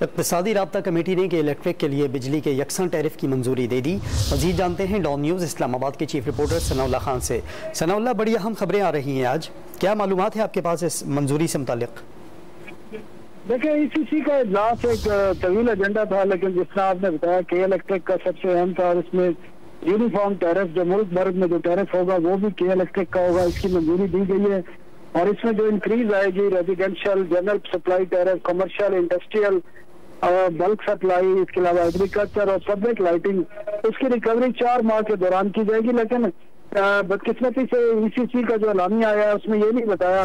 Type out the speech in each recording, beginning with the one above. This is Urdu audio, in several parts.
اقتصادی رابطہ کمیٹی نے کہ الیکٹرک کے لیے بجلی کے یکساں ٹیرف کی منظوری دے دی۔ مزید جانتے ہیں ڈان نیوز اسلام آباد کے چیف رپورٹر ثناء اللہ خان سے۔ ثناء اللہ، بڑی اہم خبریں آ رہی ہیں آج، کیا معلومات ہے آپ کے پاس اس منظوری سے متعلق؟ دیکھیں، ECC کا اجلاس ایک طویل ایجنڈا تھا، لیکن جس طرح آپ نے بتایا کہ الیکٹرک کا سب سے اہم تھا، اور اس میں یونیفارم ٹیرف جو ملک بھر میں جو ٹیرف ہوگا وہ بھی کے الیکٹرک کا ہوگا، اس کی منظوری دی گئی ہے۔ اور اس میں جو انکریز آئے گی residential, general supply tariff, commercial, industrial, bulk supply, اس کے علاوہ ایگریکلچر اور پبلک لائٹنگ، اس کی ریکوری 4 ماہ کے دوران کی جائے گی۔ لیکن بدقسمتی سے ECC کا جو اعلامیہ آیا ہے اس میں یہ نہیں بتایا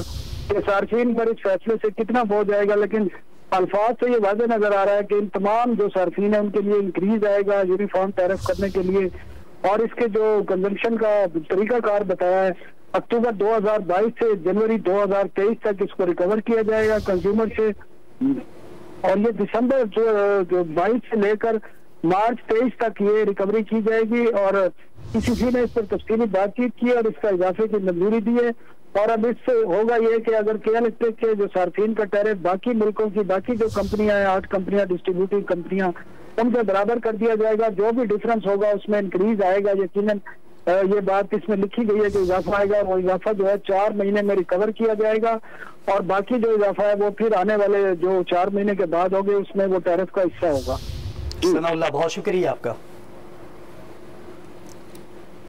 کہ صارفین پر اس فیصلے سے کتنا بوجھ آئے گا، لیکن الفاظ سے یہ واضح نظر آ رہا ہے کہ ان تمام جو صارفین ہیں ان کے لیے انکریز آئے گا یونیفارم ٹیرف کرنے کے لیے۔ اور اس کے جو کنزمپشن کا طریقہ کار بتایا ہے، اکتوبر 2022 سے جنوری 2023 تک اس کو ریکور کیا جائے گا کنزیومر سے، اور یہ دسمبر 22 سے لے کر مارچ 23 تک یہ ریکوری کی جائے گی۔ اور ECC نے اس پر تفصیلی بات چیت کی اور اس کا اضافے کی منظوری دی ہے۔ اور اب اس سے ہوگا یہ کہ اگر کے الیکٹرک کے جو صارفین کا ٹیرف باقی ملکوں کی باقی جو کمپنیاں ہیں، 8 کمپنیاں ڈسٹریبیوٹر کمپنیاں، ان سے برابر کر دیا جائے گا۔ جو بھی ڈفرنس ہوگا اس میں انکریز آئے گا، یقیناً یہ بات اس میں لکھی گئی ہے کہ اضافہ آئے گا، وہ اضافہ جو ہے 4 مہینے میں ریکور کیا جائے گا، اور باقی جو اضافہ ہے وہ پھر آنے والے جو 4 مہینے کے بعد ہوگے اس میں وہ ٹیرف کا حصہ ہوگا۔ ثناء اللہ، بہت شکریہ آپ کا۔